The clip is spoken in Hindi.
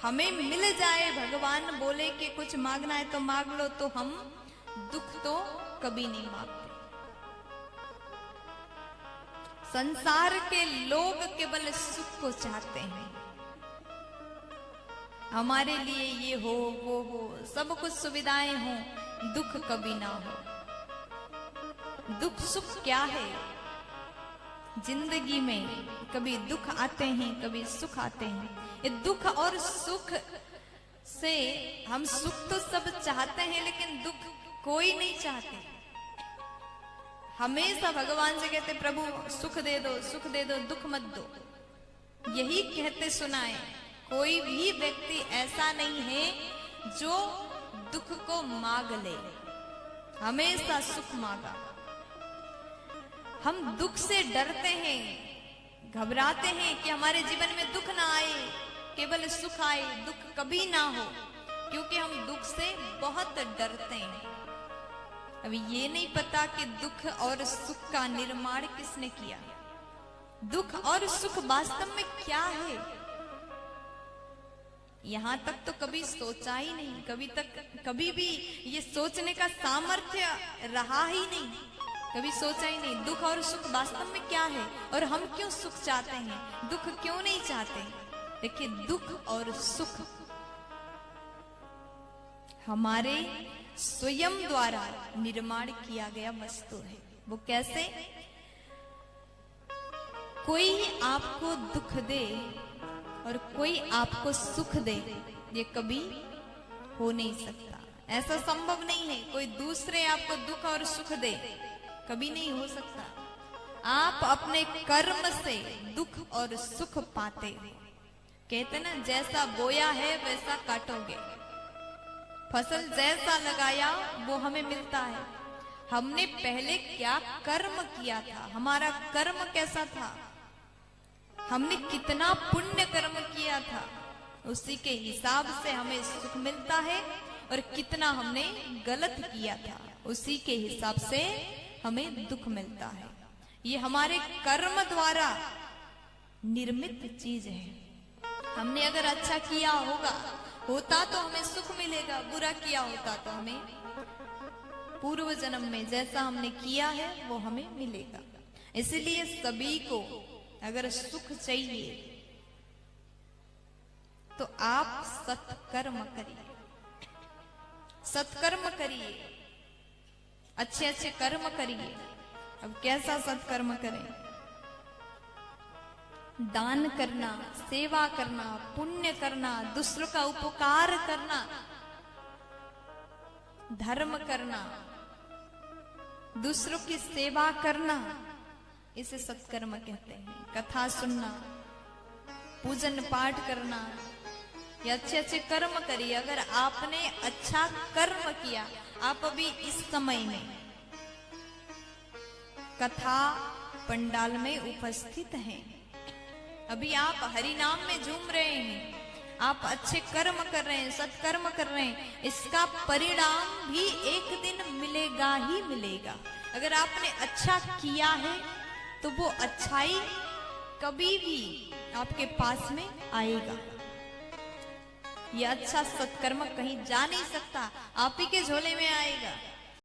हमें मिल जाए, भगवान बोले कि कुछ मांगना है तो मांग लो, तो हम दुख तो कभी नहीं मांगते। संसार के लोग केवल सुख को चाहते हैं, हमारे लिए ये हो वो हो, सब कुछ सुविधाएं हो, दुख कभी ना हो। दुख सुख क्या है? जिंदगी में कभी दुख आते हैं, कभी सुख आते हैं। ये दुख और सुख से हम सुख तो सब चाहते हैं, लेकिन दुख कोई नहीं चाहते। हमेशा भगवान से कहते प्रभु सुख दे दो, सुख दे दो, दुख मत दो, यही कहते सुनाए। कोई भी व्यक्ति ऐसा नहीं है जो दुख को मांग ले, हमेशा सुख मांगा। हम दुख से डरते हैं, घबराते हैं कि हमारे जीवन में दुख ना आए, केवल सुख आए, दुख कभी ना हो, क्योंकि हम दुख से बहुत डरते हैं। अभी ये नहीं पता कि दुख और सुख का निर्माण किसने किया, दुख और सुख वास्तव में क्या है। यहां तक तो कभी सोचा ही नहीं, कभी भी ये सोचने का सामर्थ्य रहा ही नहीं, कभी सोचा ही नहीं दुख और सुख वास्तव में क्या है, और हम क्यों सुख चाहते हैं, दुख क्यों नहीं चाहते। देखिए, दुख और सुख हमारे स्वयं द्वारा निर्माण किया गया वस्तु है। वो कैसे? कोई आपको दुख दे और कोई आपको सुख दे, ये कभी हो नहीं सकता, ऐसा संभव नहीं है। कोई दूसरे आपको दुख और सुख दे, कभी नहीं हो सकता। आप अपने कर्म से दुख और सुख पाते हो। कहते ना, जैसा बोया है वैसा काटोगे, फसल जैसा लगाया वो हमें मिलता है। हमने पहले क्या कर्म किया था, हमारा कर्म कैसा था, हमने कितना पुण्य कर्म किया था, उसी के हिसाब से हमें सुख मिलता है, और कितना हमने गलत किया था उसी के हिसाब से हमें दुख मिलता है। ये हमारे कर्म द्वारा निर्मित चीज है। हमने अगर अच्छा किया होता तो हमें सुख मिलेगा, बुरा किया होता तो हमें पूर्व जन्म में जैसा हमने किया है वो हमें मिलेगा। इसलिए सभी को अगर सुख चाहिए तो आप सत्कर्म करिए, सत्कर्म करिए, अच्छे अच्छे कर्म करिए। अब कैसा सत्कर्म करें? दान करना, सेवा करना, पुण्य करना, दूसरों का उपकार करना, धर्म करना, दूसरों की सेवा करना, इसे सत्कर्म कहते हैं। कथा सुनना, पूजन पाठ करना, ये अच्छे अच्छे कर्म करिए। अगर आपने अच्छा कर्म किया, आप अभी इस समय में कथा पंडाल में उपस्थित हैं, अभी आप हरि नाम में झूम रहे हैं, आप अच्छे कर्म कर रहे हैं, सत्कर्म कर रहे हैं, इसका परिणाम भी एक दिन मिलेगा ही मिलेगा। अगर आपने अच्छा किया है तो वो अच्छाई कभी भी आपके पास में आएगा। ये अच्छा सत्कर्म कहीं जा नहीं सकता, आप ही के झोले में आएगा।